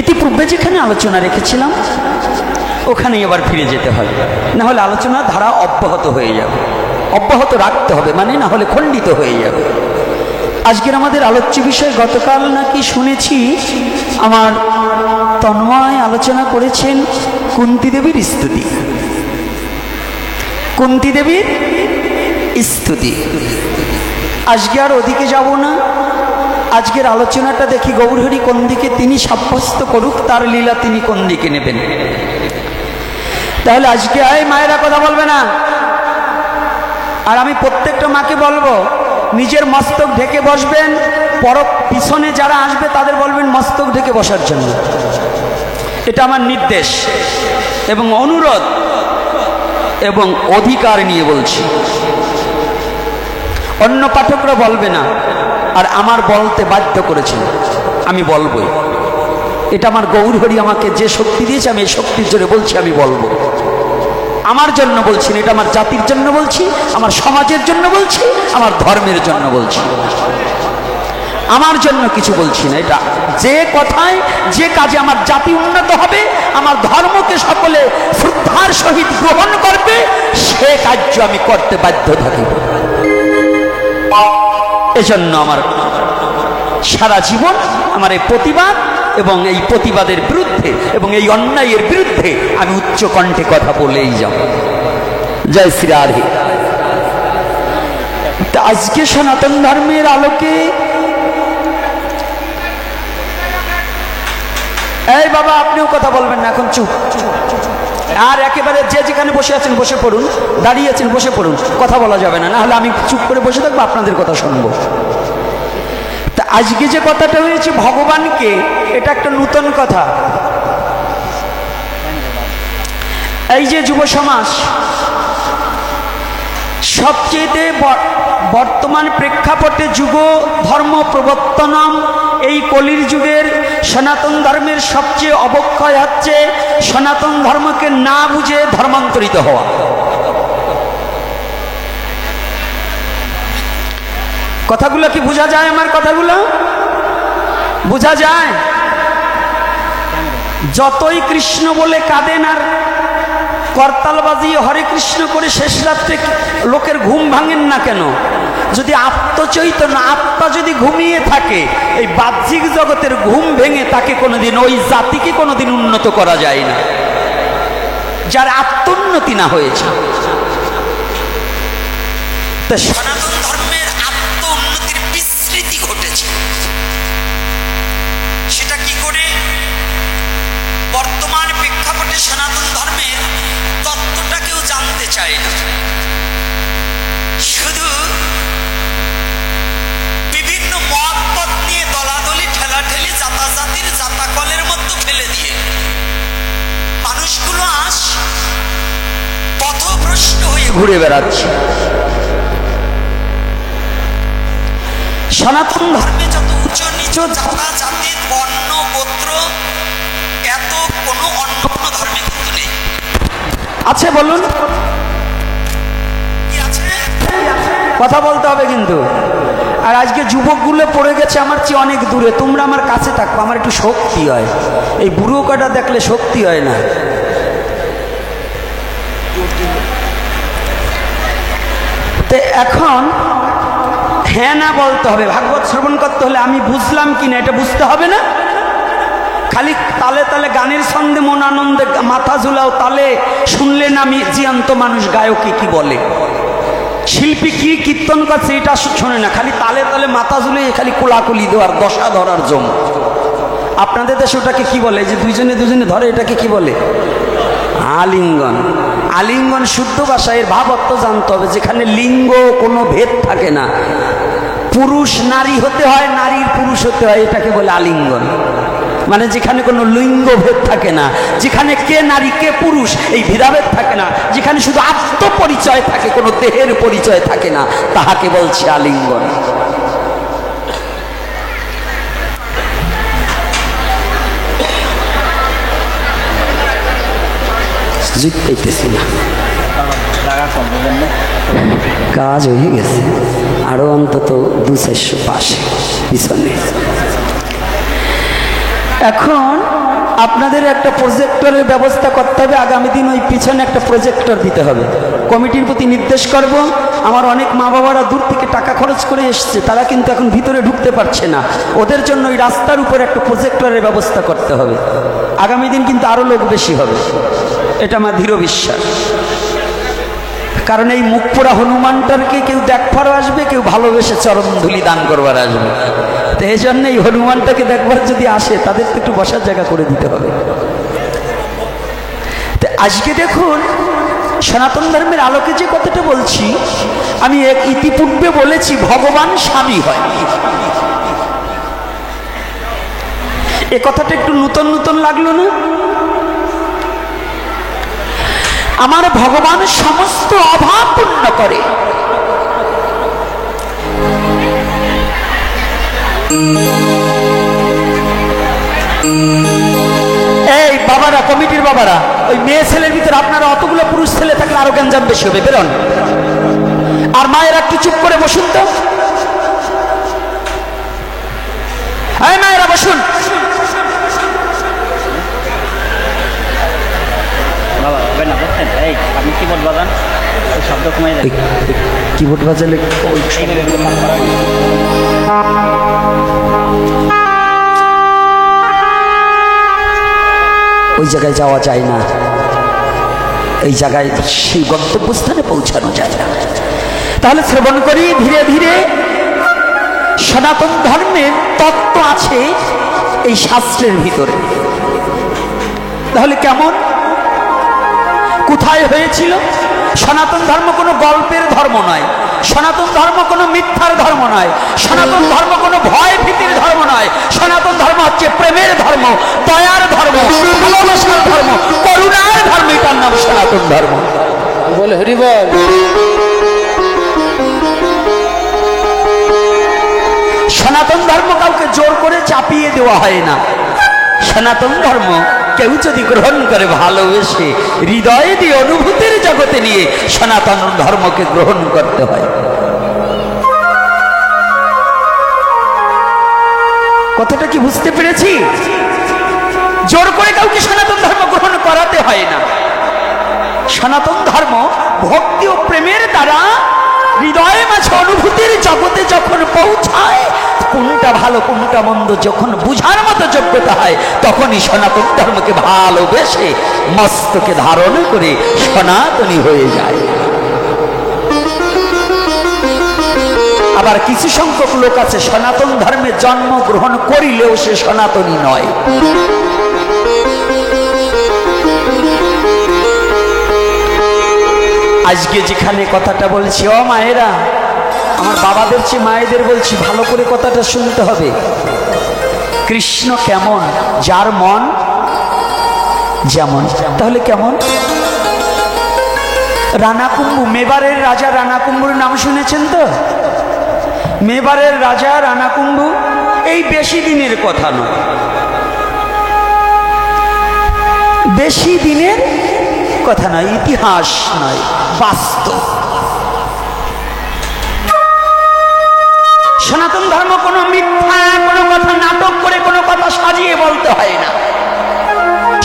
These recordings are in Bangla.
ইতিপূর্বে যেখানে আলোচনা রেখেছিলাম ওখানে এবার ফিরে যেতে হবে, না হলে আলোচনা ধারা অব্যাহত হয়ে যাবে। অব্যাহত রাখতে হবে, মানে না হলে খণ্ডিত হয়ে যাবে। আজকের আমাদের আলোচ্য বিষয়, গতকাল নাকি শুনেছি আমার তন্ময় আলোচনা করেছেন কুন্তী দেবীর স্তুতি। কুন্তী দেবীর স্তুতি। আজকে আর ওদিকে যাব না। আজকের আলোচনাটা দেখি গৌরহরি কোন দিকে তিনি সাব্যস্ত করুক, তার লীলা তিনি কোন দিকে নেবেন। তাহলে আজকে মায়েরা কথা বলবে না, আর আমি প্রত্যেকটা মাকে বলবো নিজের মস্তক ঢেকে বসবেন, পিছনে যারা আসবে তাদের বলবেন মস্তক ঢেকে বসার জন্য। এটা আমার নির্দেশ এবং অনুরোধ এবং অধিকার নিয়ে বলছি। অন্য পাঠকরা বলবে না, আর আমার বলতে বাধ্য করেছেন, আমি বলবই। এটা আমার গৌরহরি আমাকে যে শক্তি দিয়েছে, আমি এই শক্তির জোরে বলছি, আমি বলবো। আমার জন্য বলছি না, এটা আমার জাতির জন্য বলছি, আমার সমাজের জন্য বলছি, আমার ধর্মের জন্য বলছি। আমার জন্য কিছু বলছি না। এটা যে কথায় যে কাজে আমার জাতি উন্নত হবে, আমার ধর্মকে সকলে শ্রদ্ধার সহিত গ্রহণ করবে, সে কার্য আমি করতে বাধ্য থাকিব। এজন্য আমার সারা জীবন আমার এই প্রতিবাদ এবং এই প্রতিবাদের বিরুদ্ধে এবং এই অন্যায়ের বিরুদ্ধে আমি উচ্চ কণ্ঠে কথা বলেই যাব। জয় শ্রী রাধে। আজকে সনাতন ধর্মের আলোকে, এই বাবা আপনিও কথা বলবেন না, এখন চুপ। আর একেবারে যে যেখানে বসে আছেন বসে পড়ুন, দাঁড়িয়ে আছেন বসে পড়ুন, কথা বলা যাবে না, না হলে আমি চুপ করে বসে থাকবো, আপনাদের কথা শুনবো। তা আজকে যে কথাটা হয়েছে ভগবানকে, এটা একটা নূতন কথা। এই যে যুব সমাজ সবচেয়ে বর্তমান প্রেক্ষাপটে যুগ ধর্ম প্রবর্তনম, এই কলির যুগের সনাতন ধর্মের সবচেয়ে অবক্ষয় হচ্ছে সনাতন ধর্মকে না বুঝে ধর্মান্তরিত হওয়া। কথাগুলো কি বোঝা যায়? আমার কথাগুলো বোঝা যায়? যতই কৃষ্ণ বলে কাঁদেন আর করতাল বাজিয়ে হরে কৃষ্ণ করে শেষ রাত্রে লোকের ঘুম ভাঙেন না কেন, যদি আত্মচৈতন্য আত্মা যদি ঘুমিয়ে থাকে, এই বাহ্যিক জগতের ঘুম ভেঙে তাকে কোনোদিন, ওই জাতিকে কোনোদিন উন্নত করা যায় না, যার আত্মোন্নতি না হয়েছে। তা সনাতন ধর্মের আত্ম উন্নতির বিস্মৃতি ঘটেছে। সেটা কি করে? বর্তমান প্রেক্ষাপটে সনাতন ধর্মের তত্ত্বটা কেউ জানতে চায় না, শুধু বিভিন্ন মত পথ নিয়ে দলাদলি ঠেলাঠেলি জাতাজাতির জাতাকলের মধ্যে ফেলে দিয়ে মানুষগুলো আজ পথভ্রষ্ট হয়ে ঘুরে বেড়াচ্ছে। সনাতন ধর্মে যত উচ্চ নিচ জাতা জাতি বর্ণ গোত্র এত কোনো অন্য কোনো ধর্মে কিন্তু নেই। আছে বলুন, কি আছে? কথা বলতে হবে কিন্তু। আর আজকে যুবকগুলো পড়ে গেছে আমার চেয়ে অনেক দূরে, তোমরা আমার কাছে থাকবো, আমার একটু শক্তি হয়। এই বুড়ো কাটা দেখলে শক্তি হয় না। তো এখন হ্যাঁ না বলতে হবে। ভাগবত শ্রবণ করতে হলে আমি বুঝলাম কিনা এটা বুঝতে হবে না। খালি তালে তালে গানের ছন্দে মন আনন্দে মাথা ঝুলাও, তালে শুনলেন আমি জিয়ান্ত মানুষ গায়কে কি বলে, শিল্পী কি কীর্তন করছে এটা শোনে না, খালি তালে তালে মাথা ঝুলে খালি কোলাকুলি দেওয়ার, দশা ধরার জম। আপনাদের দেশে ওটাকে কি বলে? যে দুইজনে দুজনে ধরে, এটাকে কি বলে? আলিঙ্গন। আলিঙ্গন শুদ্ধ ভাষায় এর ভাব অর্থ জানতে হবে, যেখানে লিঙ্গ কোনো ভেদ থাকে না, পুরুষ নারী হতে হয়, নারীর পুরুষ হতে হয়, এটাকে বলে আলিঙ্গন। মানে যেখানে কোনো লিঙ্গ ভেদ থাকে না, যেখানে কে নারী কে পুরুষ এই ভেদাভেদ থাকে না, যেখানে শুধু আত্মপরিচয় থাকে, কোনো দেহের পরিচয় থাকে না, তাহাকে বলছে আলিঙ্গন। কাজ হয়ে গেছে, আরো অন্তত 200-400 পাশে পিছনে। এখন আপনাদের একটা প্রজেক্টরের ব্যবস্থা করতে হবে। আগামী দিন ওই পিছনে একটা প্রজেক্টর দিতে হবে। কমিটির প্রতি নির্দেশ করব। আমার অনেক মা বাবারা দূর থেকে টাকা খরচ করে এসছে, তারা কিন্তু এখন ভিতরে ঢুকতে পারছে না। ওদের জন্য ওই রাস্তার উপরে একটা প্রজেক্টরের ব্যবস্থা করতে হবে। আগামী দিন কিন্তু আরও লোক বেশি হবে, এটা আমার দৃঢ় বিশ্বাস। কারণ এই মুখ পোড়া হনুমানটাকে কেউ দেখবার আসবে, কেউ ভালোবেসে চরণ ধুলি দান করবার আসবে। তো এই জন্য এই হনুমানটাকে দেখবার যদি আসে, তাদের তো একটু বসার জায়গা করে দিতে হবে। তো আজকে দেখুন, সনাতন ধর্মের আলোকে যে কথাটা বলছি, আমি এক ইতিপূর্বে বলেছি ভগবান স্বামী হয়। এ কথাটা একটু নূতন নূতন লাগলো না? আমার ভগবান সমস্ত অভাব পূর্ণ করে। এই বাবারা, কমিটির বাবারা, ওই মেয়ে ছেলের ভিতরে আপনারা অতগুলো পুরুষ ছেলে থাকলে আরো গ্যাঞ্জাম বেশি হবে, বেরোন। আর মায়েরা একটু চুপ করে বসুন তো। এই মায়েরা বসুন। কিবোর্ড বাজান, শব্দ কমাই দেয়। কিবোর্ড বাজালে ওই জায়গায় যাওয়া যায় না, এই জায়গায় সেই গন্তব্যস্থানে পৌঁছানো যায় না। তাহলে শ্রবণ করি ধীরে ধীরে। সনাতন ধর্মের তত্ত্ব আছে এই শাস্ত্রের ভিতরে। তাহলে কেমন, কোথায় হয়েছিল? সনাতন ধর্ম কোনো গল্পের ধর্ম নয়, সনাতন ধর্ম কোনো মিথ্যার ধর্ম নয়, সনাতন ধর্ম কোনো ভয় ভীতির ধর্ম নয়। সনাতন ধর্ম হচ্ছে প্রেমের ধর্ম, দয়ার ধর্ম, ভালোবাসার ধর্ম, করুণার ধর্ম। এটার নাম সনাতন ধর্ম। বল হরি বল। সনাতন ধর্ম কাউকে জোর করে চাপিয়ে দেওয়া হয় না। সনাতন ধর্ম কেউ যদি গ্রহণ করে ভালোবেসে, হৃদয়ে দিয়ে, অনুভূতির জগতে নিয়ে সনাতন ধর্মকে গ্রহণ করতে হয়। কথাটা কি বুঝতে পেরেছি? জোর করে কাউকে সনাতন ধর্ম গ্রহণ করাতে হয় না। সনাতন ধর্ম ভক্তি ও প্রেমের দ্বারা হৃদয়ে মাঝে অনুভূতির জগতে যখন পৌঁছায়, কোনটা ভালো কোনটা মন্দ যখন বুঝার মতো যোগ্যতা হয়, তখনই সনাতন ধর্মকে ভালোবেসে মস্তকে ধারণ করে সনাতনী হয়ে যায়। আবার কিছু সংখ্যক লোক আছে সনাতন ধর্মে জন্ম গ্রহণ করিলেও সে সনাতনী নয়। আজকে যেখানে কথাটা বলছি, ও মায়েরা, আমার বাবাদের চেয়ে মায়েদের বলছি, ভালো করে কথাটা শুনতে হবে। কৃষ্ণ কেমন? যার মন যেমন। তাহলে কেমন? রানাকুম্ভু, মেবারের রাজা রানাকুম্ভুর নাম শুনেছেন তো? মেবারের রাজা রানাকুম্ভু এই বেশি দিনের কথা নয়, বেশি দিনের কথা নয়, ইতিহাস নয়, বাস্তব। সনাতন ধর্ম কোনো মিথ্যা কোনো কথা নাটক করে কোনো কথা সাজিয়ে বলতে হয় না।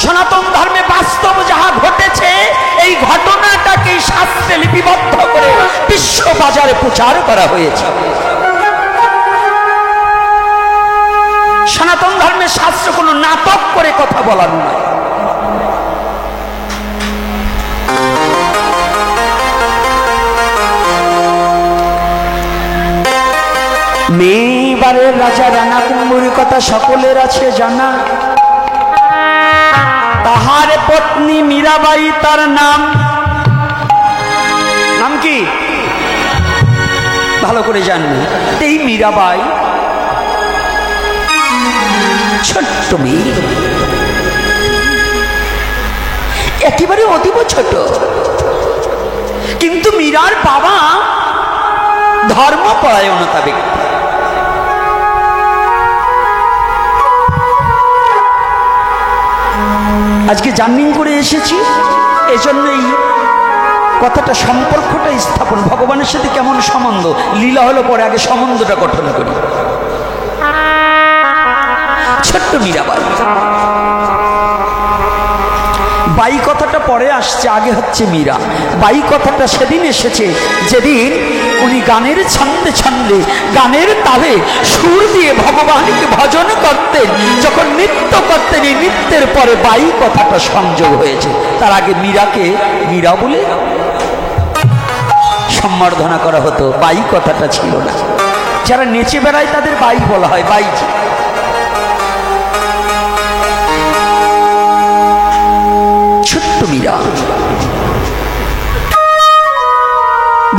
সনাতন ধর্মে বাস্তব যাহা ঘটেছে, এই ঘটনাটাকে শাস্ত্রে লিপিবদ্ধ করে বিশ্ব বাজারে প্রচার করা হয়েছে। সনাতন ধর্মের শাস্ত্র কোনো নাটক করে কথা বলার নয়। মেবারের রাজা রানাকুম্ভুর কথা সকলের আছে জানা। তাহার পত্নী মীরাবাই, তার নাম। নাম কি? ভালো করে জানবেন। এই মীরাবাই ছোট্ট মেয়ে, একেবারে অতীব ছোট, কিন্তু মীরার বাবা ধর্মপরায়ণতা ব্যক্তি। আজকে জার্নিং করে এসেছি, এজন্যই কথাটা সম্পর্কটা স্থাপন, ভগবানের সাথে কেমন সম্বন্ধ, লীলা হলো পরে, আগে সম্বন্ধটা গঠন করি। ছোট্ট মীরাবাই। বাই কথাটা পরে আসছে, আগে হচ্ছে মীরা। বাই কথাটা সেদিন এসেছে যেদিন উনি গানের ছন্দে ছন্দে গানের তালে সুর দিয়ে ভগবানকে ভজন করতেন। যখন নৃত্য করতেন, এই নৃত্যের পরে বাই কথাটা সংযোগ হয়েছে। তার আগে মীরাকে মীরা বলে সম্বর্ধনা করা হতো, বাই কথাটা ছিল না। যারা নেচে বেড়ায় তাদের বাই বলা হয়, বাইজি। ছোট্ট মীরা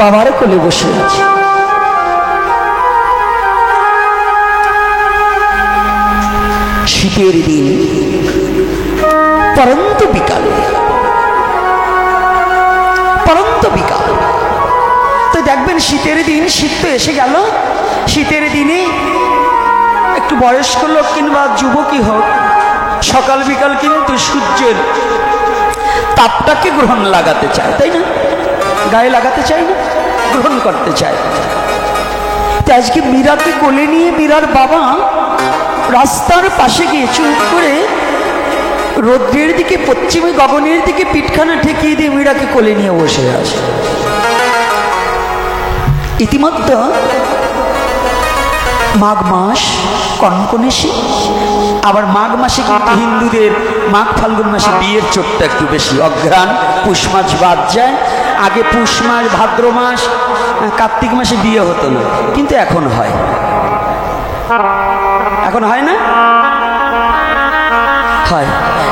বাবার কোলে বসে আছে। শীতের দিন, পরন্ত বিকাল, পরন্ত বিকাল। তো দেখবেন শীতের দিন, শীত তো এসে গেল, শীতের দিনে একটু বয়স্ক লোক কিংবা যুবকই হোক, সকাল বিকাল কিন্তু সূর্যের তাপটাকে গ্রহণ লাগাতে চায়, তাই না? গায়ে লাগাতে চায় না, গ্রহণ করতে চায়। তো আজকে মীরাকে কোলে নিয়ে মীরার বাবা রাস্তার পাশে গিয়ে চুপ করে রৌদ্রের দিকে, পশ্চিমে গগনের দিকে পিঠখানা ঠেকিয়ে দিয়ে মীরাকে কোলে নিয়ে বসে আছে। ইতিমধ্যে মাঘ মাস, কনকনে শীত। আবার মাঘ মাসে কিন্তু হিন্দুদের মাঘ ফাল্গুন মাসে বিয়ের চোটটা একটু বেশি, অঘ্রাণ পুষ মাস বাদ যায়। আগে পুষ মাস, ভাদ্র মাস, কার্তিক মাসে বিয়ে হতো না, কিন্তু এখন হয়। এখন হয় না? হয়।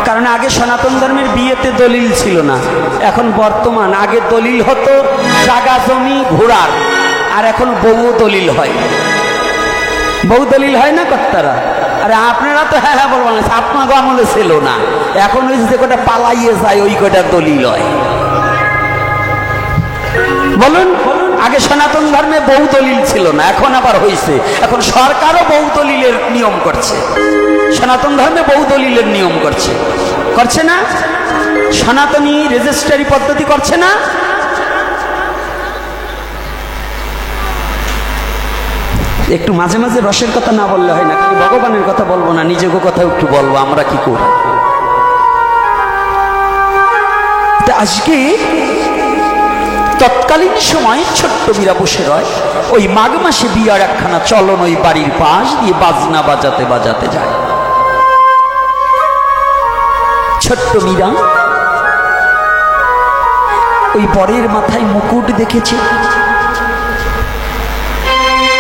কারণ আগে সনাতন ধর্মের বিয়েতে দলিল ছিল না, এখন বর্তমান। আগে দলিল হতো জাগা জমি ঘোড়ার, আর এখন বউ দলিল হয়। বউ দলিল হয় না কর্তারা? আরে আপনারা তো হ্যাঁ হ্যাঁ বলবেন, আপনাকে আমলে ছিল না। এখন ওই যে কটা পালাইয়ে যায় ওই কটা দলিল হয়। বলুন, আগে সনাতন ধর্মে বউ দলিল ছিল না, এখন আবার হয়েছে। এখন সরকারও বউ দলিলের নিয়ম করছে, সনাতন ধর্মে বউ দলিলের নিয়ম করছে, করছে না? সনাতনী রেজিস্ট্রারি পদ্ধতি করছে না? একটু মাঝে মাঝে রসের কথা না বললে হয় না, খালি ভগবানের কথা বলবো না, নিজেকে কথা একটু বলবো আমরা কি করি। আজকে তৎকালীন সময় ছোট্ট মীরা বসে রয়, ওই মাঘ মাসে বিয়ার একখানা চলন ওই বাড়ির পাশ দিয়ে বাজনা বাজাতে বাজাতে যায়। ছোট্ট মীরা ওই বরের মাথায় মুকুট দেখেছে,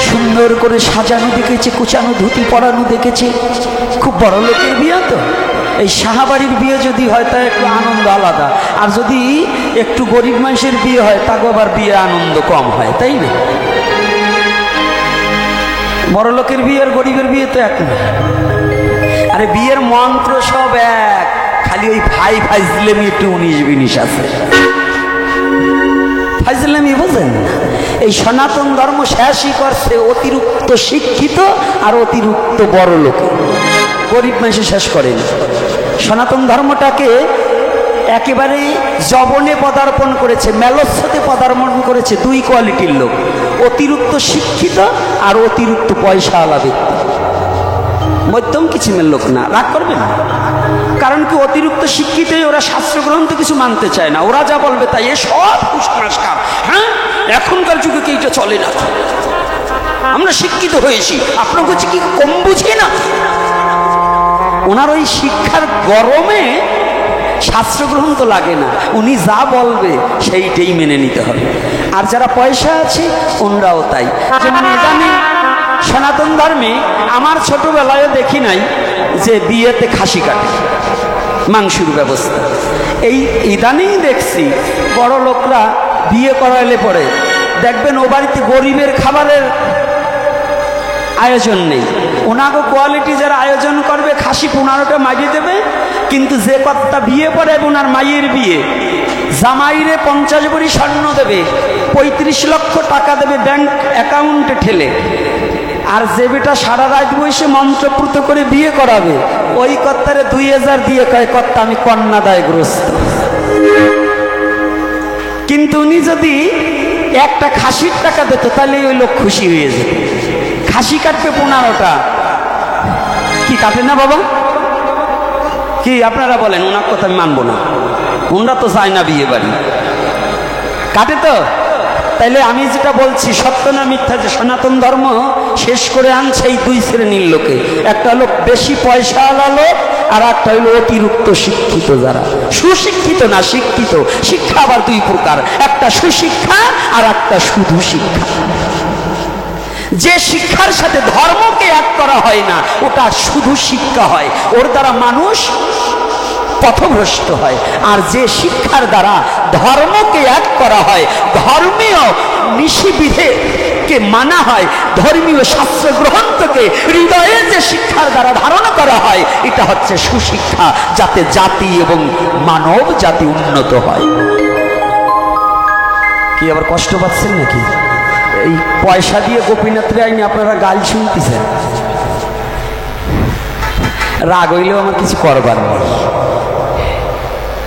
সুন্দর করে সাজানো দেখেছে, কুচানো ধুতি পরানো দেখেছে। খুব বড় লোকের বিয়ে তো, এই সাহাবাড়ির বিয়ে যদি হয় তা একটু আনন্দ আলাদা, আর যদি একটু গরিব মানুষের বিয়ে হয় তাকে আবার বিয়ে আনন্দ কম হয়, তাই না? বড় লোকের বিয়ে আর গরিবের বিয়ে তো এক না। আরে বিয়ের মন্ত্র সব এক, খালি ওই ভাই ফাইজলেমি একটু 19-20 আছে। ফাইজলামি বোঝেন না? এই সনাতন ধর্ম শেষই করছে অতিরিক্ত শিক্ষিত আর অতিরিক্ত বড় লোক, গরিব মানুষে শেষ করেনি। সনাতন ধর্মটাকে একেবারে জবনে পদার্পণ করেছে, মেলস্বতে পদার্পণ করেছে দুই কোয়ালিটির লোক, অতিরিক্ত শিক্ষিত আর অতিরিক্ত পয়সাওয়ালা ব্যক্তি। মধ্যম কিছিমের লোক না, রাগ করবে না। কারণ কি, অতিরিক্ত শিক্ষিতই ওরা শাস্ত্রগ্রন্থ কিছু মানতে চায় না, ওরা যা বলবে তাই। এ সব কুসংস্কার। হ্যাঁ, এখনকার যুগে কি এটা চলে না? আমরা শিক্ষিত হয়েছি, আপনার কাছে কি কম বুঝি না? ওনার ওই শিক্ষার গরমে শাস্ত্রগ্রন্থ লাগে না, উনি যা বলবে সেইটাই মেনে নিতে হবে। আর যারা পয়সা আছে ওনারাও তাই। যেমন এখানে সনাতন ধর্মে আমার ছোটবেলায় দেখি নাই যে বিয়েতে খাসি কাটে, মাংসের ব্যবস্থা। এই ইদানিং দেখছি বড় লোকরা বিয়ে করাইলে পরে দেখবেন ও বাড়িতে গরিবের খাবারের আয়োজন নেই। ওনাকে কোয়ালিটি যারা আয়োজন করবে খাসি 15টা মারিয়ে দেবে, কিন্তু যে কর্তা বিয়ে পড়ে ওনার মায়ের বিয়ে, জামাইরে 50 ভরি স্বর্ণ দেবে, 35 লক্ষ টাকা দেবে ব্যাংক অ্যাকাউন্টে ঠেলে। আর যে বেটা সারা রাত বসে মন্ত্রপ্রুত করে বিয়ে করাবে, ওই কর্তারে 2000 দিয়ে কয় কর্তা আমি কন্যাদায়গ্রস্ত। কিন্তু উনি যদি একটা খাসির টাকা দিত তাহলে ওই লোক খুশি হয়ে যেত। খাসি কাটবে 15টা, কি কাটে না বাবা? কি আপনারা বলেন? ওনার কথা আমি মানবো না, ওনারা তো চায় না বিয়ে বাড়ি। কাটে তো? তাইলে আমি যেটা বলছি সত্য না মিথ্যা, যে সনাতন ধর্ম শেষ করে আনছে এই দুই শ্রেণীর লোকে। একটা হলো বেশি পয়সাওয়ালা লোক, আর একটা হলো অতিরিক্ত শিক্ষিত যারা। সুশিক্ষিত না, শিক্ষিত। শিক্ষা আবার দুই প্রকার, একটা সুশিক্ষা আর একটা শুধু শিক্ষা। যে শিক্ষার সাথে ধর্মকে এক করা হয় না ওটা শুধু শিক্ষা হয়, ওর দ্বারা মানুষ পথভ্রষ্ট হয়। আর যে শিক্ষার দ্বারা ধর্মকে এক করা হয়, ধর্মীয় নিষিবিধেকে মানা হয়, ধর্মীয় শাস্ত্র গ্রন্থকে হৃদয়ে যে শিক্ষার দ্বারা ধারণা করা হয়, এটা হচ্ছে সুশিক্ষা, যাতে জাতি এবং মানব জাতি উন্নত হয়। কি আবার কষ্ট পাচ্ছেন নাকি? এই পয়সা দিয়ে গোপীনাথের আইনে আপনারা গাল শুনতেছেন, রাগ হইলেও আমার কিছু করবার নেই,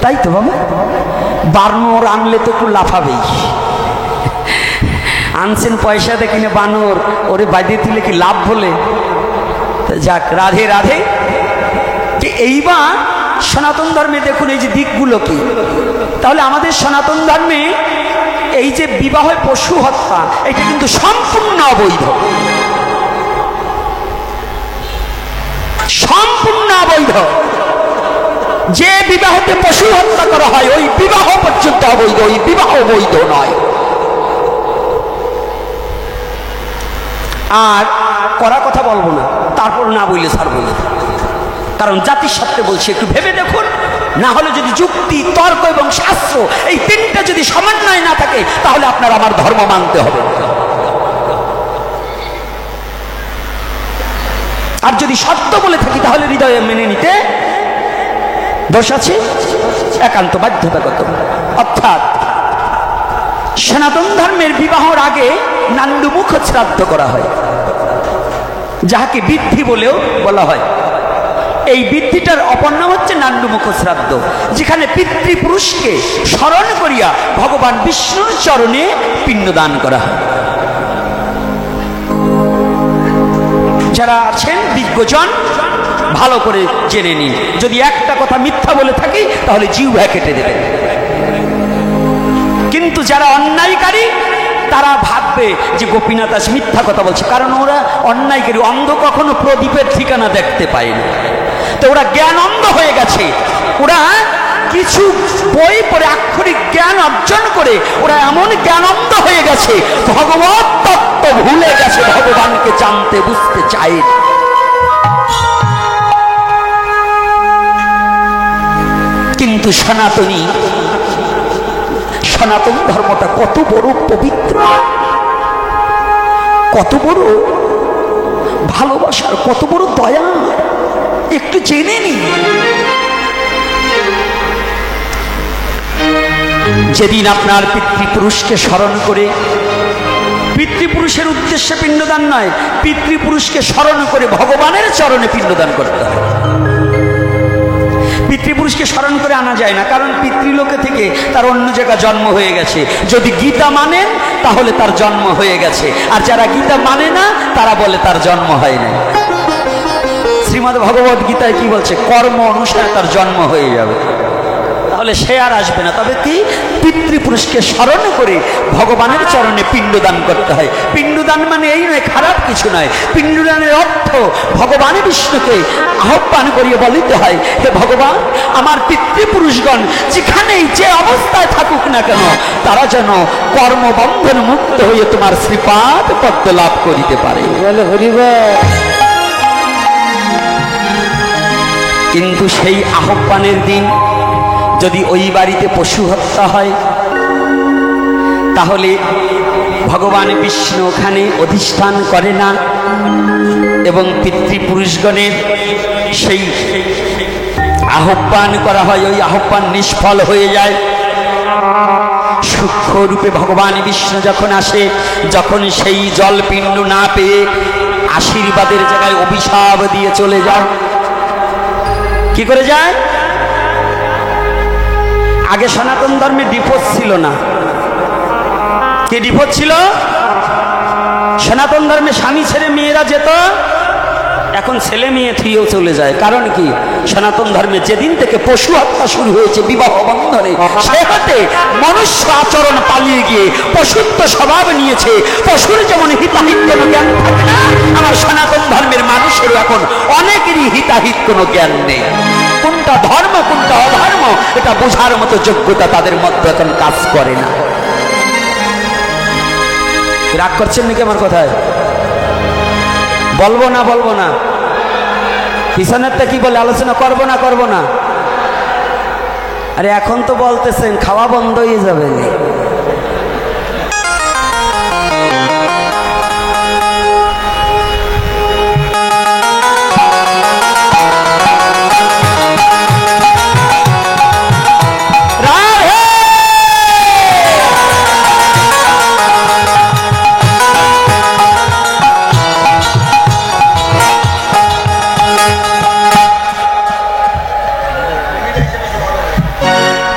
তাই তো বাবা? বানর আনলে তো একটু লাফাবেই। আনছেন পয়সা দেখি না বানর, ওরে বাজিয়ে দিলে কি লাভ বলে? যাক, রাধে রাধে। এইবার সনাতন ধর্মে দেখুন এই যে দিকগুলো কি। তাহলে আমাদের সনাতন ধর্মে এই যে বিবাহ পশু হত্যা, এটা কিন্তু সম্পূর্ণ অবৈধ, সম্পূর্ণ অবৈধ। যে বিবাহতে পশু হত্যা করা হয় ওই বিবাহ পর্যন্ত অবৈধ, ওই বিবাহ বৈধ নয়। আর করা কথা বলবো না, তারপর না বললে ছাড়বো না, কারণ জাতির স্বার্থে বলছি, একটু ভেবে দেখুন। না হলে যদি যুক্তি, তর্ক এবং শাস্ত্র এই তিনটা যদি সমন্বয় না থাকে, তাহলে আপনার আমার ধর্ম মানতে হবে। আর যদি সত্য বলে থাকি তাহলে হৃদয়ে মেনে নিতে দোষ আছে, একান্ত বাধ্যতাগত। অর্থাৎ সনাতন ধর্মের বিবাহর আগে নান্দুমুখ শ্রাদ্ধ করা হয়, যাহাকে বৃদ্ধি বলেও বলা হয়। এই বৃদ্ধিটার অপর নাম হচ্ছে নান্দুমুখ শ্রাদ্ধ, যেখানে পিতৃপুরুষকে স্মরণ করিয়া ভগবান বিষ্ণুর চরণে পিণ্ডদান করা হয়। যারা আছেন বিজ্ঞজন ভালো করে জেনে নিন, যদি একটা কথা মিথ্যা বলে থাকি তাহলে জিহ্বা কেটে দেবেন। কিন্তু যারা অন্যায়কারী তারা ভাববে যে গোপীনাথ আজ মিথ্যা কথা বলছে, কারণ ওরা অন্যায়কারী। অন্ধ কখনো প্রদীপের ঠিকানা দেখতে পায়নি, তো ওরা জ্ঞান অন্ধ হয়ে গেছে। ওরা কিছু বই পড়ে আক্ষরিক জ্ঞান অর্জন করে ওরা এমন জ্ঞান অন্ধ হয়ে গেছে, ভগবত তত্ত্ব ভুলে গেছে, ভগবানকে জানতে বুঝতে চায়। কিন্তু সনাতন ধর্মটা কত বড় পবিত্র, কত বড় ভালোবাসার, কত বড় দয়া, একটু জেনে নি। যেদিন আপনার পিতৃপুরুষকে স্মরণ করে, পিতৃপুরুষের উদ্দেশ্যে পিণ্ডদান নয়, পিতৃপুরুষকে স্মরণ করে ভগবানের চরণে পিণ্ডদান করতে হয়। পিতৃপুরুষকে স্মরণ করে আনা যায় না, কারণ পিতৃলোকে থেকে তার অন্য জায়গা জন্ম হয়ে গেছে। যদি গীতা মানেন তাহলে তার জন্ম হয়ে গেছে, আর যারা গীতা মানে না তারা বলে তার জন্ম হয় নাই। শ্রীমদ্ ভগবত গীতায় কি বলছে? কর্ম অনুসারে তার জন্ম হয়ে যাবে, তাহলে সে আর আসবে না। তবে কি? পিতৃপুরুষকে স্মরণ করে ভগবানের চরণে পিণ্ডদান করতে হয়। পিণ্ডদান মানে এই নয়, খারাপ কিছু নয়। পিণ্ডদানের অর্থ ভগবান বিষ্ণুকে আহ্বান করিয়ে বলিতে হয়, হে ভগবান, আমার পিতৃপুরুষগণ যেখানেই যে অবস্থায় থাকুক না কেন, তারা যেন কর্মবন্ধন মুক্ত হয়ে তোমার শ্রীপাদ পদ্ম লাভ করিতে পারে। কিন্তু সেই আহ্বানের দিন যদি ওই বাড়িতে পশু হত্যা হয়, তাহলে ভগবান বিষ্ণু ওখানে অধিষ্ঠান করে না, এবং পিতৃপুরুষগণের সেই আহ্বান করা হয়, ওই আহ্বান নিষ্ফল হয়ে যায়। সূক্ষ্ম রূপে ভগবান বিষ্ণু যখন আসে, যখন সেই জলপিণ্ড না পেয়ে আশীর্বাদের জায়গায় অভিশাপ দিয়ে চলে যায়। কি করে যায়? আগে সনাতন ধর্মে ডিভোর্স ছিল না। কি ডিভোর্স ছিল? সনাতন ধর্মে স্বামী ছেড়ে মেয়েরা যেত, এখন তখন ছেলে মেয়ে থুয়েও চলে যায়। কারণ কি? সনাতন ধর্মে যেদিন থেকে পশু হত্যা শুরু হয়েছে বিবাহ বন্ধনে, সে হতে মনুষ্য আচরণ পালিয়ে গিয়ে পশুত্ব স্বভাব নিয়েছে। পশুর যেমন হিতাহিত কোনো জ্ঞান থাকে না, আমার সনাতন ধর্মের মানুষেরও এখন অনেকেরই হিতাহিত কোনো জ্ঞান নেই। কোনটা ধর্ম কোনটা অধর্ম এটা বোঝার মতো যোগ্যতা তাদের মধ্যে এখন কাজ করে না। রাগ করছেন নাকি আমার কথায়? বলবো না পিছনেরটা কি বলে আলোচনা করবো না? আরে এখন তো বলতেছেন খাওয়া বন্ধ হয়ে যাবে।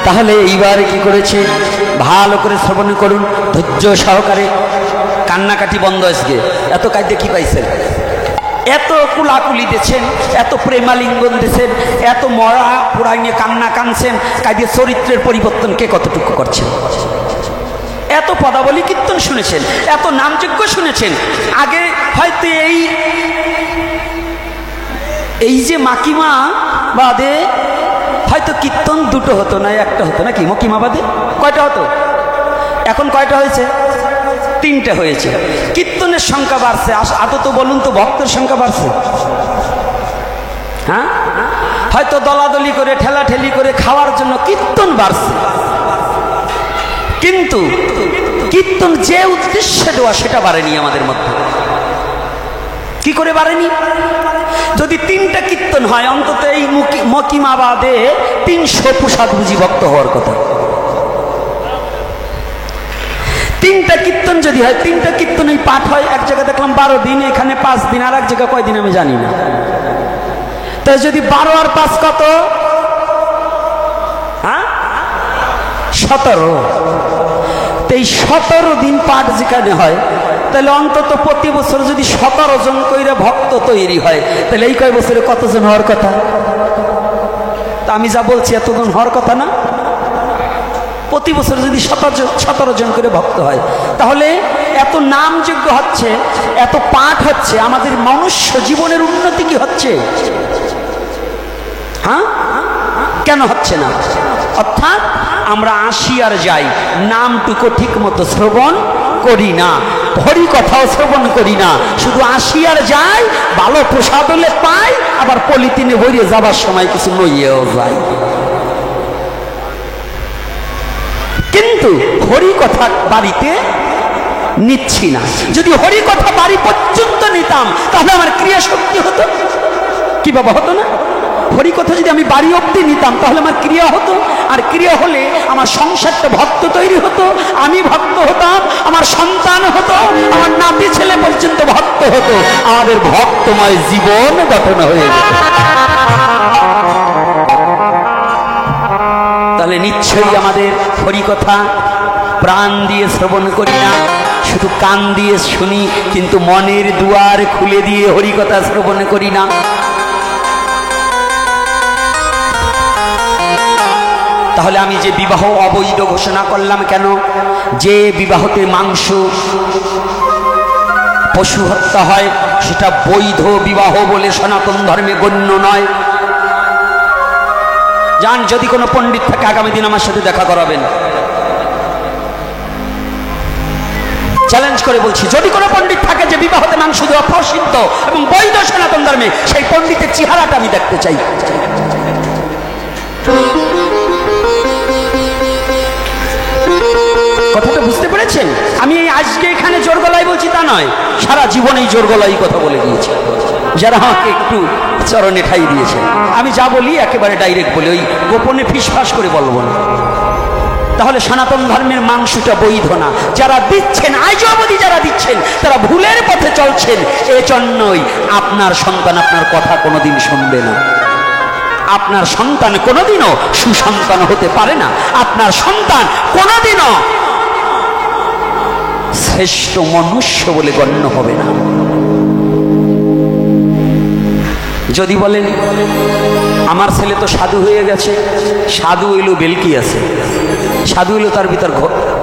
তাহলে এইবার কি করেছে ভালো করে শ্রবণ করুন, ধৈর্য সহকারে। কান্নাকাটি বন্ধ আজকে। এত কাঁদতে কি পাইছেন? এত কুলাকুলি দিয়েছেন, এত প্রেমালিঙ্গন দিয়েছেন, এত মরা পুরাই নিয়ে কান্না কানছেন, কাঁদিয়ে চরিত্রের পরিবর্তন কে কতটুকু করছেন? এত পদাবলী কীর্তন শুনেছেন, এত নামযজ্ঞ শুনেছেন। আগে হয়তো এই যে মাকিমা বাদে হয়তো কীর্তন দুটো হতো না, একটা হতো নাকি? মকিমা বাদে কয়টা হতো? এখন কয়টা হয়েছে? তিনটে হয়েছে। কীর্তনের সংখ্যা বাড়ছে। আদত বলুন তো ভক্তের সংখ্যা বাড়ছে? হ্যাঁ, হয়তো দলাদলি করে ঠেলাঠেলি করে খাওয়ার জন্য কীর্তন বাড়ছে, কিন্তু কীর্তন যে উদ্দেশ্যে দেওয়া সেটা বাড়েনি আমাদের মধ্যে। কি করে বাড়েনি? যদি তিনটা কীর্তন হয় অন্তত এই মকিমা বাদে 300 প্রসাদ বুঝি ভক্ত হওয়ার কথা। তিনটা কীর্তন যদি হয়, তিনটা কীর্তন এই পাঠ হয়, এক জায়গায় দেখলাম 12 দিন, এখানে 5 দিন, আর এক জায়গায় কয়দিন আমি জানি না। তাই যদি 12 আর 5 কত? হ্যাঁ, 17। এই 17 দিন পাঠ যেখানে হয়, তাহলে অন্তত প্রতি বছর যদি 17 জন কইরা ভক্ত তৈরি হয়, তাহলে এই কয় বছরে কতজন হওয়ার কথা? তা আমি যা বলছি এতজন হওয়ার কথা না? প্রতি বছর যদি 17 জন করে ভক্ত হয়, তাহলে এত নামযজ্ঞ হচ্ছে, এত পাঠ হচ্ছে, আমাদের মনুষ্য জীবনের উন্নতি কি হচ্ছে? হ্যাঁ, কেন হচ্ছে না? অর্থাৎ আমরা আসি আর যাই, নামটুকু ঠিক মতো শ্রবণ করি না, হরি কথাও শ্রবণ করি না, শুধু আসি আর যাই, ভালো প্রসাদ হলে পাই, আবার পলিথিনে ভরে যাবার সময় কিছু লইয়েও যায়। কিন্তু হরি কথা বাড়িতে নিচ্ছি না। যদি হরি কথা বাড়ি পর্যন্ত নিতাম তাহলে আমার ক্রিয়া শক্তি হতো কি বাবা? হতো না? হরি কথা যদি আমি বাড়ি অব্দি নিতাম তাহলে আমার ক্রিয়া হতো, আর ক্রিয়া হলে আমার সংসারটা ভক্ত তৈরি হতো, আমি ভক্ত হতাম, আমার সন্তান হতো, আমার নাতি ছেলে পর্যন্ত ভক্ত হতো, আমাদের ভক্তময় জীবন গঠন হয়ে যেত। তাহলে নিশ্চয়ই আমাদের হরি কথা প্রাণ দিয়ে শ্রবণ করি না, শুধু কান দিয়ে শুনি, কিন্তু মনের দুয়ার খুলে দিয়ে হরি কথা শ্রবণ করি না। তাহলে আমি যে বিবাহ অবৈধ ঘোষণা করলাম কেন? যে বিবাহতে মাংস পশু হত্যা হয় সেটা বৈধ বিবাহ বলে সনাতন ধর্মে গণ্য নয়। যান, যদি কোনো পণ্ডিত থাকে আগামী দিন আমার সাথে দেখা করাবেন, চ্যালেঞ্জ করে বলছি, যদি কোনো পণ্ডিত থাকে যে বিবাহতে মাংস দেওয়া প্রসিদ্ধ এবং বৈধ সনাতন ধর্মে, সেই পণ্ডিতের চেহারাটা আমি দেখতে চাই। কথাটা বুঝতে পেরেছেন? আমি এই আজকে এখানে জোর গলায় বলছি তা নয়, সারা জীবন এই জোর গলায় কথা বলে গিয়েছি। যারা আমাকে একটু চরণে ঠাই দিয়েছে, আমি যা বলি একেবারে ডাইরেক্ট বলি, ওই গোপনে ফিসফাস করে বলবো না। তাহলে সনাতন ধর্মের মাংসটা বৈধ না। যারা দিচ্ছেন, আজ অবধি যারা দিচ্ছেন, তারা ভুলের পথে চলছেন। এজন্যই আপনার সন্তান আপনার কথা কোনোদিন শুনবে না। আপনার সন্তান কোনোদিনও সুসন্তান হতে পারে না। আপনার সন্তান কোনোদিনও শ্রেষ্ঠ মনুষ্য বলে গণ্য হবে না। যদি বলেন আমার ছেলে তো সাধু হয়ে গেছে, সাধু হইল বেলকি আছে, সাধু হইল তার ভিতর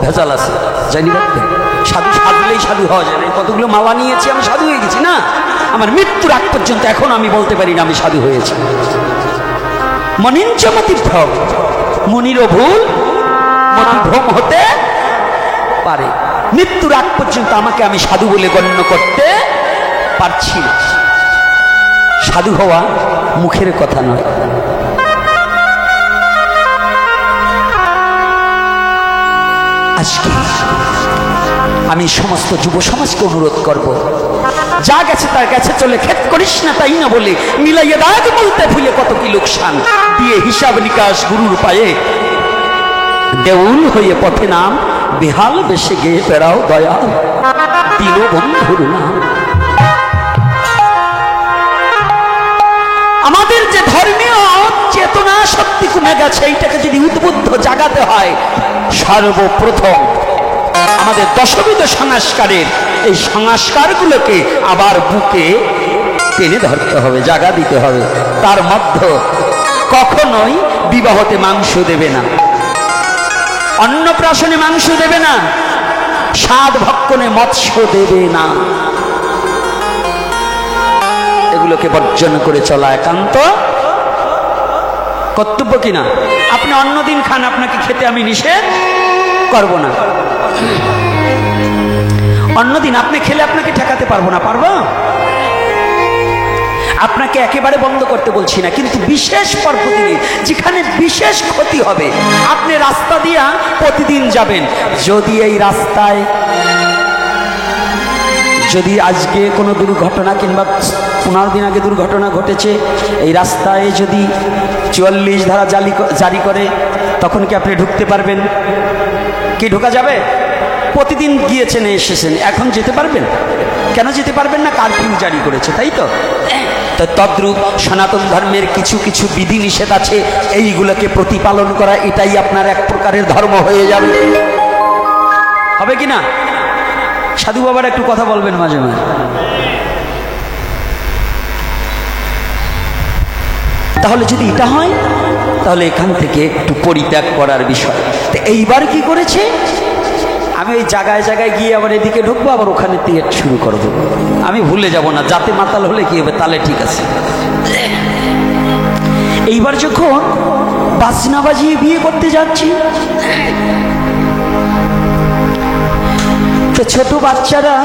ভেজাল আছে, জানি রাখবেন। সাধু সাধলেই সাধু হওয়া যায় না। কতগুলো মালা নিয়েছি, আমি সাধু হয়ে গেছি না। আমার মৃত্যুর আগ পর্যন্ত এখন আমি বলতে পারি না আমি সাধু হয়েছি। মনিঞ্চ মতিভ্রম, মনিরও ভুল মতিভ্রম হতে পারে। মৃত্যুর আগ পর্যন্ত আমাকে আমি সাধু বলে গণ্য করতে পারছি না। সাধু হওয়া মুখের কথা নয়। আজকে আমি সমস্ত যুব সমাজকে অনুরোধ করব, যা গেছে তার গেছে, চলে খেত করিস না তাই না বলে মিলাইয়ে দাগ বলতে ভুলে কত কি লোকসান দিয়ে হিসাব নিকাশ গুরুর পায়ে দেউল হয়ে পথে নাম বেহাল বেশে গিয়ে পেরাও দয়া দিল বন্ধুর নাম। আমাদের যে ধর্মীয় চেতনা শক্তি কমে গেছে, এইটাকে যদি উদ্বুদ্ধ জাগাতে হয়, সর্বপ্রথম আমাদের দশবিধ সংস্কারের এই সংস্কারগুলোকে আবার বুকে টেনে ধরতে হবে, জাগা দিতে হবে। তার মধ্যে কখনোই বিবাহতে মাংস দেবে না, অন্নপ্রাশনে মাংস দেবে না, স্বাদ ভক্ষণে মৎস্য দেবে না। এগুলোকে বর্জন করে চলা একান্ত কর্তব্য কিনা? আপনি অন্যদিন খান, আপনাকে খেতে আমি নিষেধ করব না। অন্যদিন আপনি খেলে আপনাকে ঠেকাতে পারবো না, পারবো? আপনাকে একেবারে বন্ধ করতে বলছি না, কিন্তু বিশেষ পর্বদিনে যেখানে বিশেষ ক্ষতি হবে, আপনি রাস্তা দিয়া প্রতিদিন যাবেন, যদি এই রাস্তায় যদি আজকে কোনো দুর্ঘটনা কিংবা 15 দিন আগে দুর্ঘটনা ঘটেছে, এই রাস্তায় যদি 44 ধারা জারি করে, তখন কি আপনি ঢুকতে পারবেন? কি ঢোকা যাবে? প্রতিদিন গিয়েছেন এসেছেন, এখন যেতে পারবেন? কেন যেতে পারবেন না? কারফিউ জারি করেছে, তাই তো? তো তদ্রূপ সনাতন ধর্মের কিছু কিছু বিধি নিষেধ আছে, এইগুলোকে প্রতিপালন করা এটাই আপনার এক প্রকারের ধর্ম হয়ে যাবে। হবে কি না? সাধু বাবার একটু কথা বলবেন মাঝে মাঝে। তাহলে যদি এটা হয়, তাহলে এখান থেকে একটু পরিত্যাগ করার বিষয়। তো এইবার কি করেছে, আমি ওই জায়গায় জায়গায় গিয়ে আবার এদিকে ঢুকবো, আবার ওখানে দিয়ে শুরু করবো। আমি ভুলে যাব না, যাতে মাতাল হলে কি হবে, তাহলে ঠিক আছে। এইবার যখন বাজনা বাজিয়ে বিয়ে করতে যাচ্ছি, তো ছোট বাচ্চারা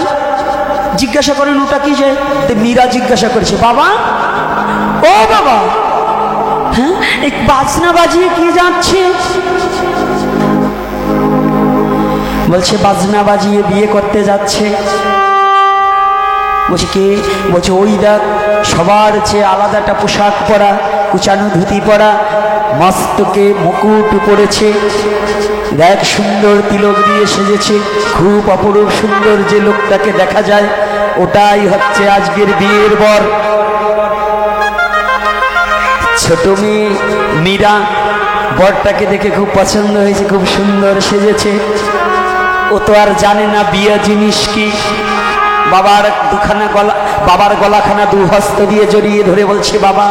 জিজ্ঞাসা করেন ওটা কি যায়? তো মীরা জিজ্ঞাসা করেছে, বাবা ও বাবা, হ্যাঁ এই বাজনা বাজিয়ে কি যাচ্ছে? বলছে বাজনা বাজিয়ে বিয়ে করতে যাচ্ছে। বলছে কে? বলছে ওই দেখ, সবার চেয়ে আলাদা একটা পোশাক পরা, কুচানো ধুতি পরা, মস্তকে মুকুট পড়েছে, দেখ সুন্দর তিলক দিয়ে সেজেছে, খুব অপরূপ সুন্দর যে লোকটাকে দেখা যায়, ওটাই হচ্ছে আজকের বিয়ের বর। ছোট মেয়ে মীরা বরটাকে দেখে খুব পছন্দ হয়েছে, খুব সুন্দর সেজেছে। ও তো আর জানে না বিয়ে জিনিস কি। বাবার গলাখানা দু হস্ত দিয়ে জড়িয়ে ধরে বলছে, বাবা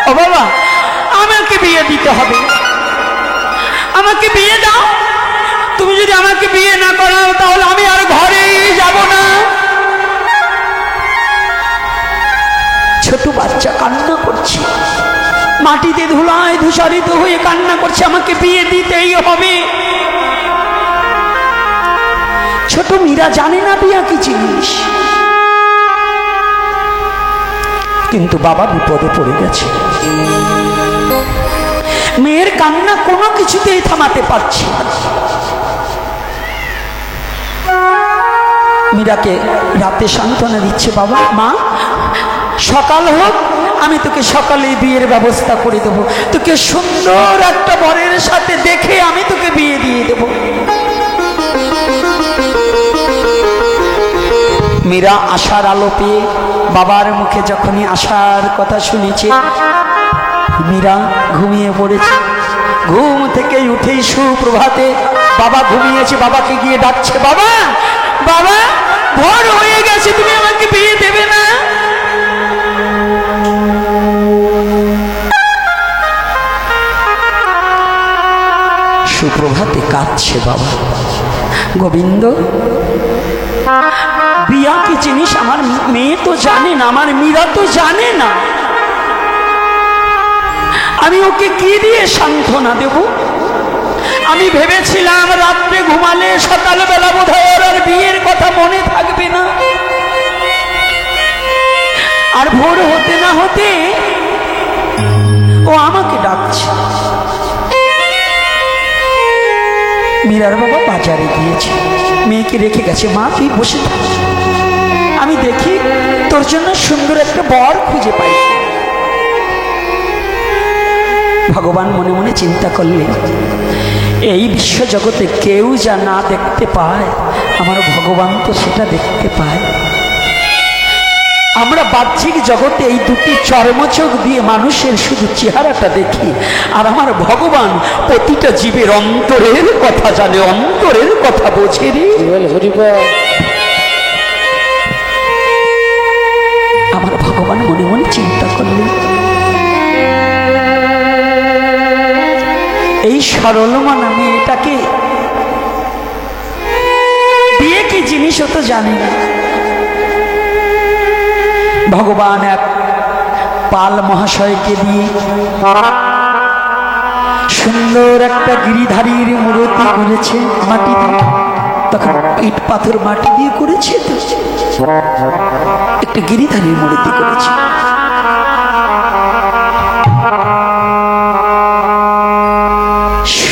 ও বাবা, আমাকে বিয়ে দিতে হবে, আমাকে বিয়ে দাও। তুমি যদি আমাকে বিয়ে না করাও, তাহলে আমি আর ঘরেই যাব না। ছোট বাচ্চা কান্না করছে, মাটিতে ধুলায় ধূসরিত হয়ে কান্না করছে, আমাকে বিয়ে দিতেই হবে। ছোট মীরা জানে না বিয়া কি জিনিস, কিন্তু বাবা বিপদে পড়ে গেছে। মেয়ের কান্না কোনো কিছুতেই থামাতে পারছে না। মীরাকে রাতে সান্ত্বনা দিচ্ছে, বাবা মা সকাল হোক, আমি তোকে সকালে বিয়ের ব্যবস্থা করে দেবো, তোকে সুন্দর একটা বরের সাথে দেখে আমি তোকে বিয়ে দিয়ে দেব। মীরা আশার আলো পেয়ে বাবার মুখে যখনই আশার কথা শুনেছে, মীরা ঘুমিয়ে পড়েছে। ঘুম থেকে উঠেই সুপ্রভাতে বাবা ঘুমিয়েছে, বাবাকে গিয়ে ডাকছে, বাবা বাবা ভোর হয়ে গেছে, তুমি আমাকে বিয়ে দেবে না? ডাকছে, বাবা গোবিন্দ বিয়া কি জিনিস আমার মেয়ে তো জানে না, আমার মীরা তো জানে না, আমি ওকে কি দিয়ে সান্ত্বনা দেব? আমি ভেবেছিলাম রাত্রে ঘুমালে সকালবেলা বোধহয় ওর আর বিয়ের কথা মনে থাকবে না, আর ভোর হতে না হতে ও আমাকে ডাকছে। মীরার বাবা বাজারে গিয়েছে, মেয়েকে রেখে গেছে, মা তুই বসে থাক, আমি দেখি তোর জন্য সুন্দর একটা বর খুঁজে পাই। ভগবান মনে মনে চিন্তা করলেন, এই বিশ্ব জগতে কেউ যা না দেখতে পায় আমার ভগবান তো সেটা দেখতে পায়। আমরা বাহ্যিক জগতে এই দুটি চর্মচোখ দিয়ে মানুষের শুধু চেহারাটা দেখি, আর আমার ভগবান প্রতিটা জীবের অন্তরের কথা জানে, অন্তরের কথা বোঝে রে। আমার ভগবান মনে মনে চিন্তা করলেন, এই সরল মানা মেয়েটাকে বিয়ে কি জিনিস ও তো জানে না। ভগবান এক পাল মহাশয়কে দিয়ে সুন্দর একটা গিরিধারীর মূর্তি করেছে, মাটি দিয়ে, তখন ইট পাথর মাটি দিয়ে করেছে, তো একটা গিরিধারীর মূর্তি করেছে।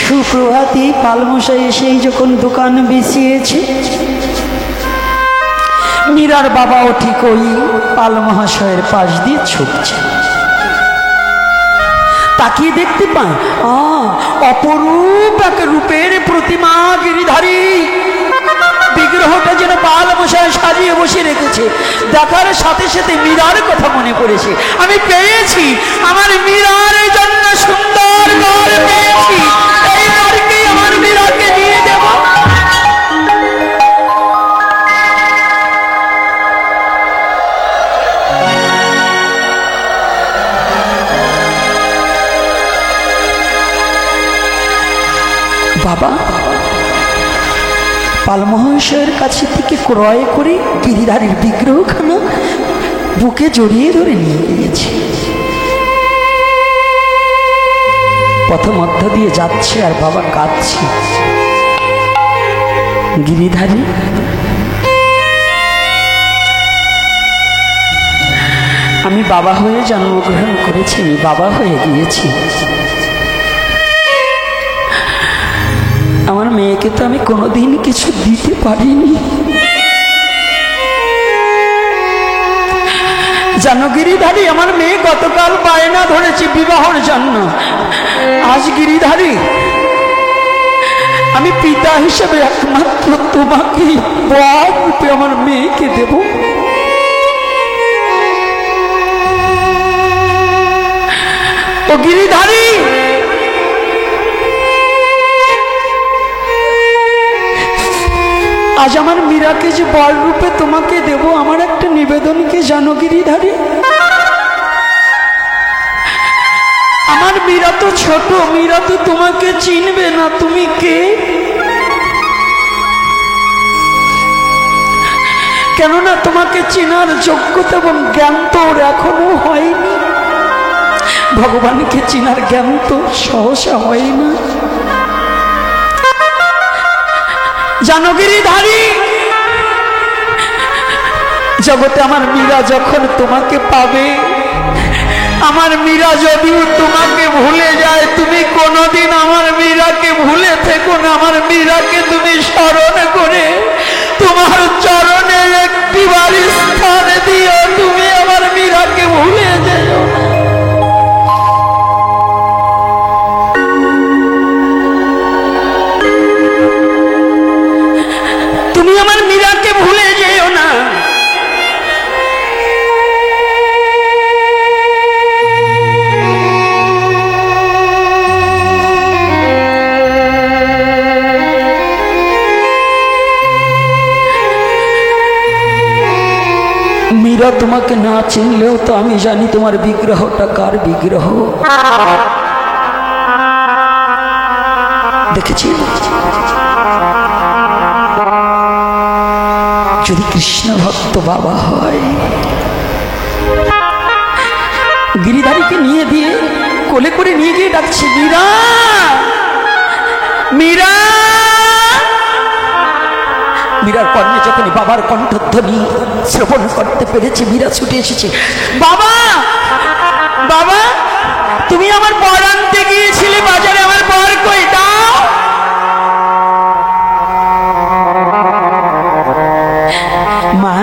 সুপ্রভাতী পালমশাই এসেই যখন দোকান বেসিয়েছে, মীরার বাবাও ঠিক ওই পাল মহাশয়ের পাশ দিয়ে ছুটছে। তাকিয়ে দেখতে পায় অপরূপ এক রূপের প্রতিমা গিরিধারী বিগ্রহটা যেন পাল মশাই সাজিয়ে বসে রেখেছে। দেখার সাথে সাথে মীরার কথা মনে পড়েছে, আমি পেয়েছি আমার মীরার জন্য সুন্দর বর পেয়েছি, এই বরকে আমার মীরাকে দিয়ে দেব। বাবা পালমহাশয়ের কাছে থেকে ক্রয় করে গিরিধারীর বিগ্রহখানা বুকে জড়িয়ে ধরে নিয়ে গিয়েছে। পথ মধ্য দিয়ে যাচ্ছে আর বাবা কাঁদছে, গিরিধারী আমি বাবা হয়ে জন্মগ্রহণ করেছি, আমি বাবা হয়ে গিয়েছি, আমার মেয়েকে তো আমি কোনোদিন কিছু দিতে পারিনি। জানো গিরিধারী, আমার মেয়ে গতকাল বায়না ধরেছে বিবাহর জন্য, আজ গিরিধারী আমি পিতা হিসেবে একমাত্র তোমাকে বর রূপে আমার মেয়েকে দেব। ও গিরিধারী, আজ আমার মীরাকে যে বর রূপে তোমাকে দেব, আমার একটা নিবেদন কি জানো গিরিধারী? আমার মীরা তো ছোট, মীরা তো তোমাকে চিনবে না, তুমি কে? কেননা তোমাকে চেনার যোগ্যতা এবং জ্ঞান তো ওর এখনো হয়নি। ভগবানকে চেনার জ্ঞান তো সহসা হয় না। জানো গিরিধারী, জগতে আমার মীরা যখন তোমাকে পাবে, আমার মীরা যদিও তোমাকে ভুলে যায়, তুমি কোনোদিন আমার মীরাকে ভুলে থেকো না। আমার মীরাকে তুমি স্মরণ করে তোমার চরণে একটিবার স্থান দিও, তুমি আমার মীরাকে ভুলে যেও না। তুমি আমার মীরাকে ভুলে যেও না। মীরা তোমাকে না চিনলেও তো আমি জানি তোমার বিগ্রহটা কার বিগ্রহ। দেখেছি যদি কৃষ্ণ ভক্ত বাবা হয়, গিরিধারীকে নিয়ে দিয়ে কোলে করে নিয়ে গিয়ে ডাকছে মীরা, মীরা। মীরার কর্ণে যখনই বাবার কণ্ঠধ্বনি শ্রবণ করতে পেরেছে, মীরা ছুটে এসেছে। বাবা, বাবা, তুমি আমার বর আনতে গিয়েছিলে বাজারে, আমার বর কই? দাও। মা,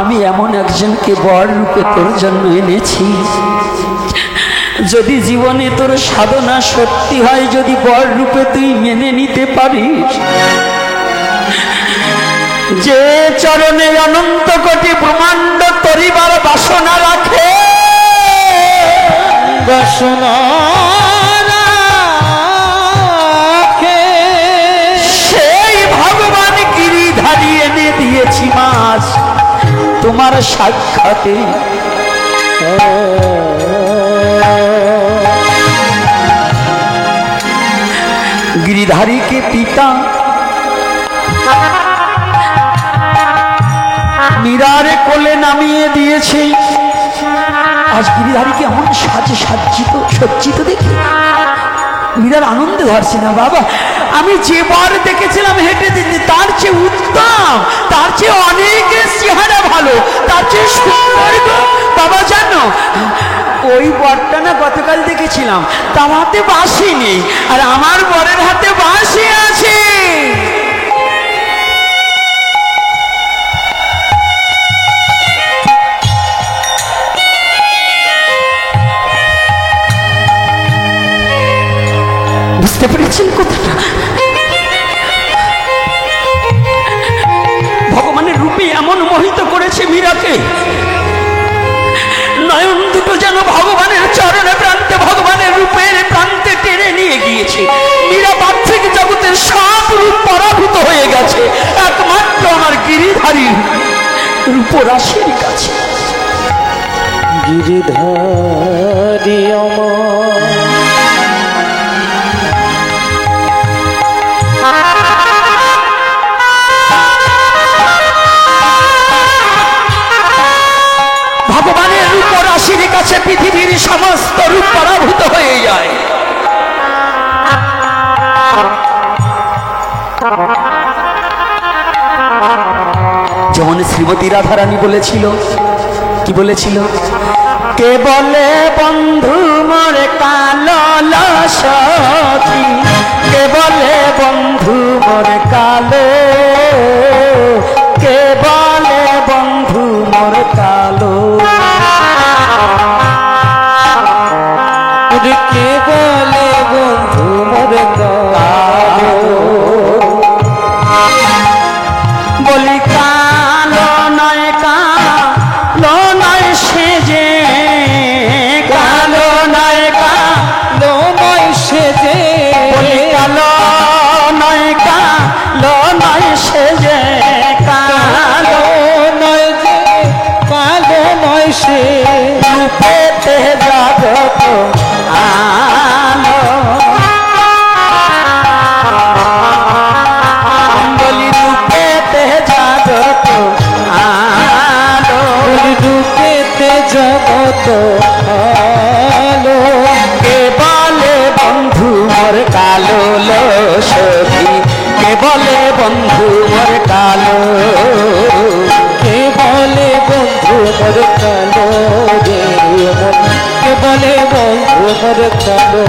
আমি এমন একজনকে বর রূপে তোর জন্য এনেছি, যদি জীবনে তোর সাধনা সত্যি হয়, যদি বর রূপে তুই মেনে নিতে পারিস, যে চরণে অনন্ত কোটি ব্রহ্মাণ্ড তরিবার বাসনা রাখে, বাসনা রাখে, সেই ভগবান গিরিধারী এনে দিয়েছি মাস তোমার সাক্ষাতে। গিরিধারীকে পিতা মীরার কোলে নামিয়ে দিয়েছে। আজ গিরিধারীকে এমন সাজে সজ্জিত দেখে মীরার আনন্দে ধরছে না। বাবা, আমি যে বার দেখেছিলাম হেঁটে দিতে, তার চেয়ে উত্তম, তার চেয়ে অনেকের চেহারা ভালো, তার চেয়ে সুন্দর। বাবা জানো, ওই বরটা না গতকাল দেখেছিলাম, তার হাতে বাঁশি নেই, আর আমার বরের হাতে বাঁশি আছে। বুঝতে পেরেছেন কথাটা? ভগবানের রূপে এমন মোহিত করেছে মীরাকে, নয়ন দুটো যেন ভগবানের চরণে প্রান্তে, ভগবানের রূপের প্রান্তে টেনে নিয়ে গিয়েছে। মীরা পার্থিব জগতের সব রূপ পরাভূত হয়ে গেছে, একমাত্র আমার গিরিধারীর রূপরাশির কাছে। গিরিধারী আমার ভগবানের রূপরাশির কাছে পৃথিবীর সমস্ত রূপ পরাভূত হয়ে যায়। যেমন শ্রীমতী রাধারানী বলেছিল, কি বলেছিল? কে বলে বন্ধু মোর কালো সখী, কে বলে বন্ধু মোর কালো, কে বলে বন্ধু মোর কালো, কে বলে বন্ধু মোর কালো। বলি কালো নয়, কালো নয় সেজে, কালো নয়, কালো নয় সেজে, বলি কালো নয়, কালো নয় সেজে, কালো নয় যে, কালো নয় সে, রূপেতে জগত আলো। বলি রূপেতে জগত আলো, রূপেতে জগত আলো। কে বলে বন্ধু মোর কালো লো সখী, কে বলে বন্ধু মোর কালো, কে বলে বন্ধু মোর কালো রে, কে বলে বন্ধু মোর কালো।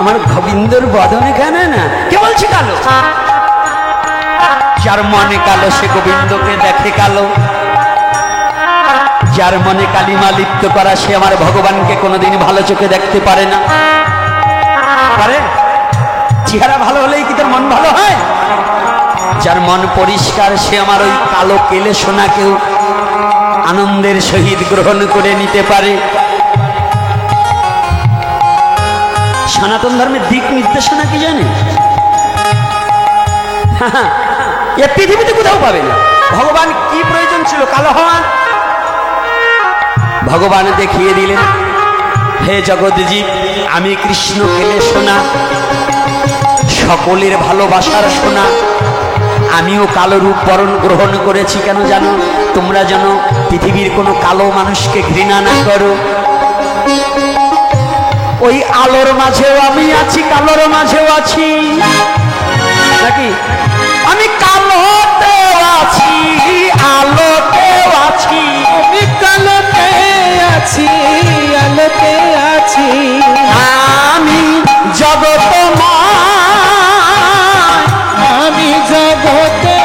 আমার গোবিন্দর বদনে কেন না, কে বলছে কালো? যার মনে কালো সে গোবিন্দকে দেখে কালো, যার মনে কালিমা লিপ্ত করা সে আমার ভগবানকে কোনোদিন ভালো চোখে দেখতে পারে না। পারে? চেহারা ভালো হলেই কি তোর মন ভালো হয়? যার মন পরিষ্কার সে আমার ওই কালো কেলে সোনাকেও আনন্দের সহিত গ্রহণ করে নিতে পারে। সনাতন ধর্মের দিক নির্দেশনা কি জানে? এ পৃথিবীতে কোথাও পাবে না। ভগবান কি প্রয়োজন ছিল কালো হওয়ার? ভগবান দেখিয়ে দিলেন, হে জগৎজীব, আমি কৃষ্ণ খেলে সোনা, সকলের ভালোবাসার সোনা। আমিও কালো রূপ বরণ গ্রহণ করেছি, কেন জানো? তোমরা যেন পৃথিবীর কোনো কালো মানুষকে ঘৃণা না করো। ওই আলোর মাঝেও আমি আছি, কালোর মাঝেও আছি, নাকি? আমি কালোতেও আছি, আলোতেও আছি। আমি কালোতে আছি, আলোতে আছি। আমি জগতময়, আমি জগতে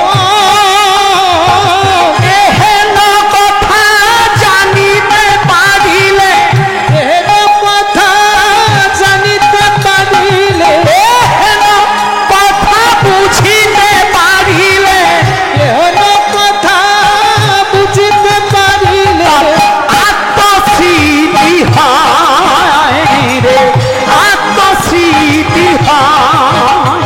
এহেন কথা জানিতে পারিলে, এর কথা জানিতে পারিলে, এহেন কথা বুঝিতে পারিলে, এর কথা বুঝিতে পারিলে আত্মস্মৃতি হয় রে, আত্মস্মৃতি হয়।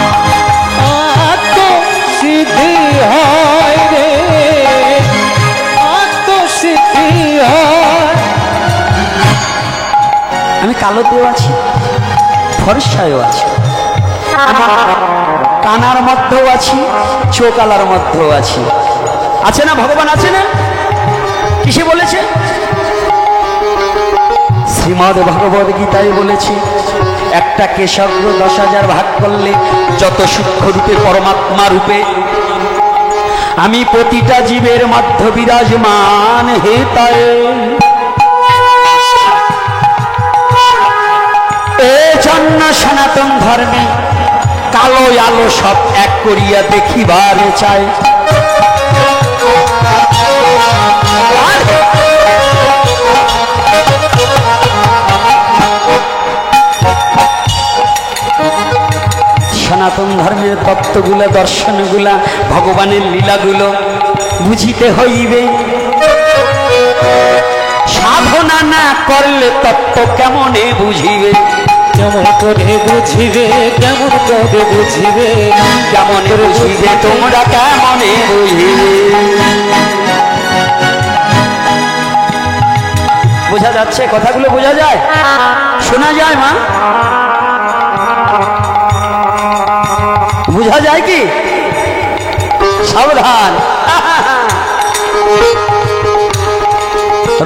আত্মসিদ্ধি হয় রে, আত্মসিদ্ধি হয়। আমি কালোতেও আছি, ফর্সায়ও আছি, কানার মধ্যেও আছি, চোকালার মধ্যেও আছি। আছে না ভগবান? আছে না? কিসে বলেছে? শ্রীমদ্ ভগবদ গীতায় বলেছে, একটা কেশগ্র 10,000 ভাগ করলে যত সূক্ষ্ম রূপে পরমাত্মা রূপে আমি প্রতিটা জীবের মধ্য বিরাজমান হে তাই। এই জন্য সনাতন ধর্মে কালো আলো সব এক করিয়া দেখিবার চাই। সনাতন ধর্মের তত্ত্বগুলা, দর্শনগুলা, ভগবানের লীলাগুলো বুঝিতে হইবে। সাধনা না করলে তত্ত্ব কেমনে বুঝিবে? কেমন করে বুঝিবে, কেমন করে বুঝিবে, কেমনে বুঝিবে তোমরা, কেমনে বুঝিবে? বোঝা যাচ্ছে? কথাগুলো বোঝা যায়, শোনা যায় মা? বোঝা যায় কি? সাবধান,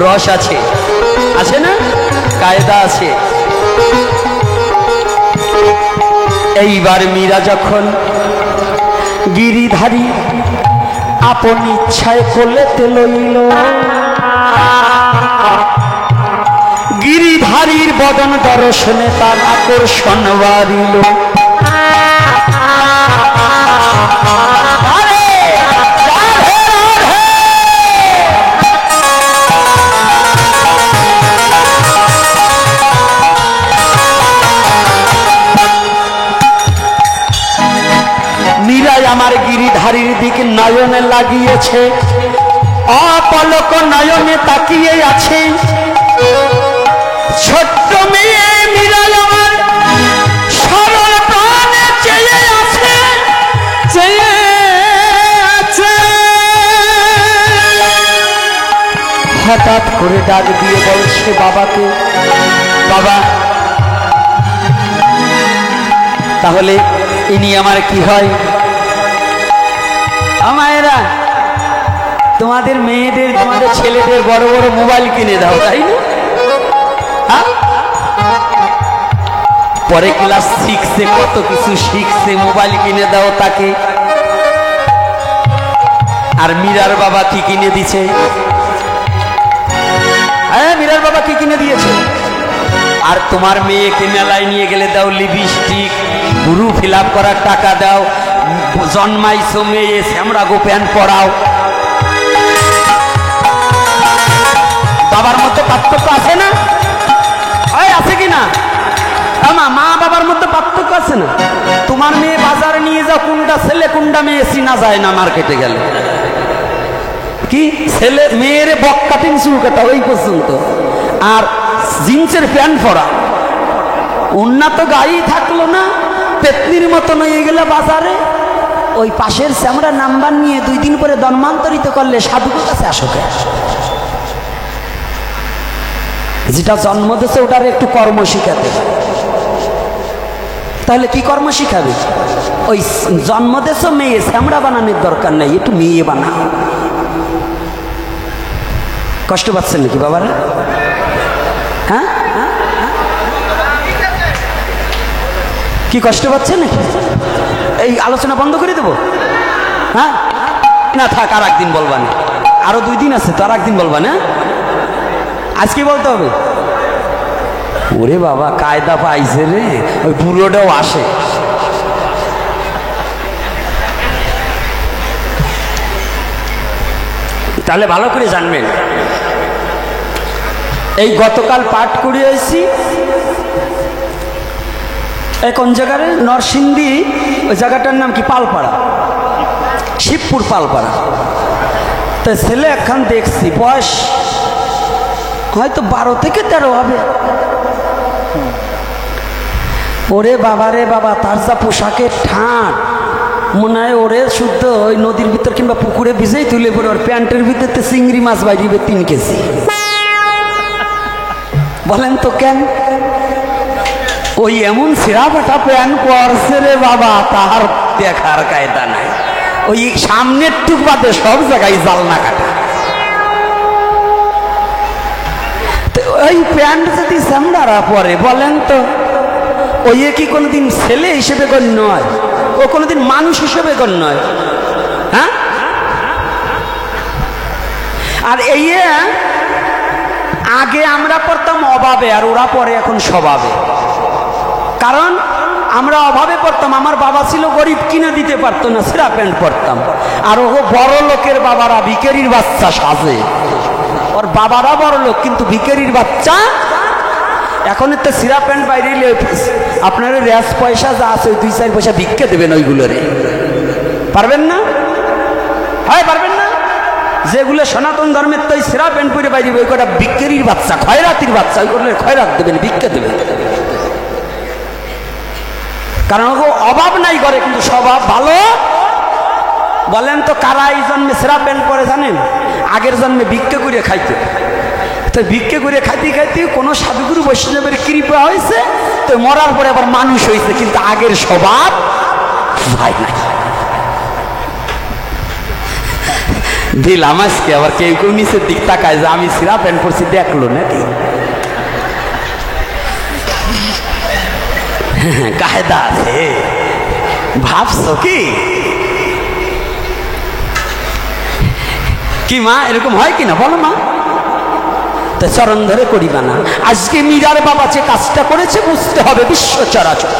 রস আছে, আছে না? কায়দা আছে। এইবার মীরা যখন গিরিধারী আপন ইচ্ছায় কোলেতে লইল, গিরিধারীর বদন দর্শনে তার আকর্ষণ বাড়িল। মীরাই আমার গিরিধারীর দিকে নয়নে লাগিয়েছে, অপলক নয়নে তাকিয়ে আছে। ছোট্ট মেয়ে মীরাই আমার সরল প্রাণে চেয়ে আছে, চেয়ে আছে। হঠাৎ করে ডাক দিয়ে বলছে বাবাকে, বাবা তাহলে ইনি আমার কি হয়? আমায়েরা, তোমাদের মেয়েদের, তোমাদের ছেলেদের বড় বড় মোবাইল কিনে দাও, তাই না? হ্যাঁ? পরে ক্লাস 6-এ কত কিছু শিখছে, মোবাইল কিনে দাও তাকে। আর মীরার বাবা কি কিনে দিছে? হ্যাঁ, মীরার বাবা কি কিনে দিয়েছে? আর তোমার মেয়েকে মেলায় নিয়ে গেলে দাও লিপস্টিক, পুরু ফিল আপ করার টাকা দাও, জন্মাইছো মেয়ে শ্যামরা গো প্যান্ট পরাও। বাবার মধ্যে পার্থক্য আছে না? আছে কি না? মা বাবার মধ্যে পার্থক্য আছে না? তোমার মেয়ে বাজারে নিয়ে যাও, কোনটা ছেলে কোনটা মেয়ে চিনা যায় না মার্কেটে গেলে। কি ছেলে মেয়ের বক কাটিং চুল কাটা ওই পর্যন্ত, আর জিন্সের প্যান্ট পরা, উন্নত গাড়ি থাকলো না, পেতনির মতো নিয়ে গেলে বাজারে, ওই পাশের শ্যামরা নাম্বার নিয়ে 2 দিন পরে ধর্মান্তরিত করলে সাধুর কাছে আসো। যেটা জন্ম দিয়েছে ওটার একটু কর্ম শিখাতে হয়। তাহলে কি কর্ম শিখাবে? ওই জন্ম দিয়েছে মেয়ে, শ্যামড়া বানানোর দরকার নেই, একটু মেয়ে বানাও। কষ্ট পাচ্ছেন নাকি বাবারা? হ্যাঁ, কি কষ্ট পাচ্ছেন নাকি? এই আলোচনা বন্ধ করে দেবো? হ্যাঁ না থাক, আর একদিন বলবা না, আরো 2 দিন আছে তো, আর একদিন বলবা না, আজকে বলতে হবে। ওরে বাবা, কায়দা পাইছে রে, ওই বুড়োটাও আসে। তাহলে ভালো করে জানবেন, এই গতকাল পাঠ করে হয়েছি কোন জায়গায়, নরসিংদী, ওই জায়গাটার নাম কি, পালপাড়া, শিবপুর পালপাড়া। তো ছেলে একখান দেখছি, বয়স হয়তো 12 থেকে 13 হবে। ওরে বাবা রে বাবা, তার যা পোশাকের ঠাঁট, মনে হয় ওরে শুদ্ধ ওই নদীর ভিতর কিংবা পুকুরে ভিজেই তুলে পড়ে, ওর প্যান্টের ভিতরে চিংড়ি মাছ বাইরিবে 3 কেজি। বলেন তো কেন? ওই এমন ছেঁড়া ফাটা প্যান্ট পরছে রে বাবা, তার দেখার কায়দা নাই। ওই সামনের টুক বাদে সব জায়গায় জালনা কাটা। ওই প্যান্ট যদি চামড়ারা পরে, বলেন তো ওই কি কোনোদিন ছেলে হিসেবে গণ্য হয়? ও কোনোদিন মানুষ হিসেবে গণ্য হয়? হ্যাঁ, আর এই আগে আমরা পড়তাম অভাবে, আর ওরা পড়ে এখন স্বভাবে। কারণ আমরা অভাবে পড়তাম, আমার বাবা ছিল গরিব, কিনে দিতে পারতো না, ছেঁড়া প্যান্ট পরতাম। আর ও বড় লোকের বাবারা ভিখারির বাচ্চা সাজে, ওর বাবারা বড় লোক কিন্তু ভিখারির বাচ্চা। এখন তো ছেঁড়া প্যান্ট বাইরে আপনার রেস পয়সা যা আছে, ওই 2-4 পয়সা ভিক্ষে দেবেন ওইগুলোরে। পারবেন না? হয় পারবেন না? যেগুলো সনাতন ধর্মের তো ছেঁড়া প্যান্ট পরে বাইরে, ওই কটা ভিখারির বাচ্চা, খয়রাতির বাচ্চা, ওইগুলো খয়রাত দেবেন, ভিক্ষে দেবেন। কারণ অভাব নাই করে, কিন্তু স্বভাব ভালো। বলেন তো কারা এই জন্মে ছেঁড়া প্যান্ট পরে জানেন? আগের জন্মে ভিক্ষে করে খাইতে। তো ভিক্ষে করে খাইতে খাইতে কোনো সাধুগুরু বৈষ্ণবের কৃপা হয়েছে, তো মরার পরে আবার মানুষ হয়েছে, কিন্তু আগের স্বভাব ভাই নাই। দিলাম আজকে আবার কেউ কেউ নিচের দিক তাকায় যে আমি ছেঁড়া প্যান্ট পরছি, দেখলো নাকি? কায়দা আছে, ভাবছো কি? কি মা, এরকম হয় কিনা বলো মা? তো চরণ ধরে করিবা না। আজকে মীরার বাবা যে কাজটা করেছে, বুঝতে হবে বিশ্ব চরাচর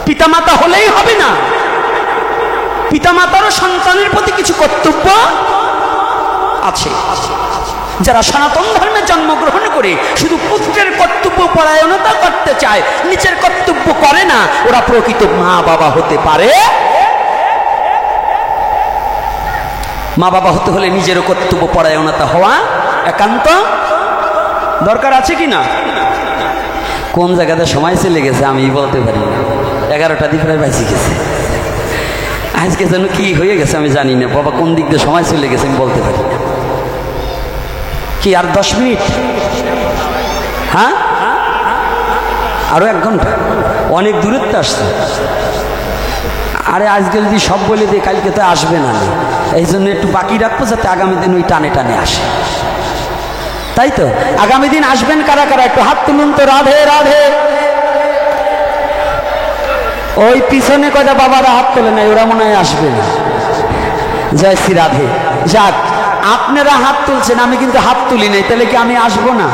পিতামাতা হলেই হবে না, পিতামাতারও সন্তানের প্রতি কিছু কর্তব্য আছে। যারা সনাতন ধর্মে জন্মগ্রহণ করে শুধু পুত্রের কর্তব্য পরায়ণতা করতে চায়, নিজের কর্তব্য করে না, ওরা প্রকৃত মা বাবা হতে পারে। মা বাবা হতে হলে নিজেরও কর্তব্য পরায়ণতা হওয়া একান্ত দরকার আছে কি না? কোন জায়গাতে সময় চলে গেছে আমি বলতে পারি না, 11টা দিয়ে প্রায় বাঁচি গেছে। আজকে যেন কি হয়ে গেছে আমি জানি না বাবা, কোন দিক দিয়ে সময় চলে গেছে আমি বলতে পারি না। কি আর 10 মিনিট? হ্যাঁ, আরো 1 ঘন্টা, অনেক দূরত্ব আসছে। আরে আজকে যদি সব বলে দিই কালকে তো আসবে না, এই জন্য একটু বাকি রাখবো যাতে আগামী দিন ওই টানে টানে আসে। তাই তো আগামী দিন আসবেন কারা কারা? একটু হাত তুলুন তো। রাধে রাধে। ওই পিছনে কয়টা বাবারা হাত তোলে নাই, ওরা মনে হয় আসবে না। জয় শ্রী রাধে। যাক, আপনারা হাত তুলছেন, আমি কিন্তু হাত তুলি নাই, তাহলে কি আমি আসবো না?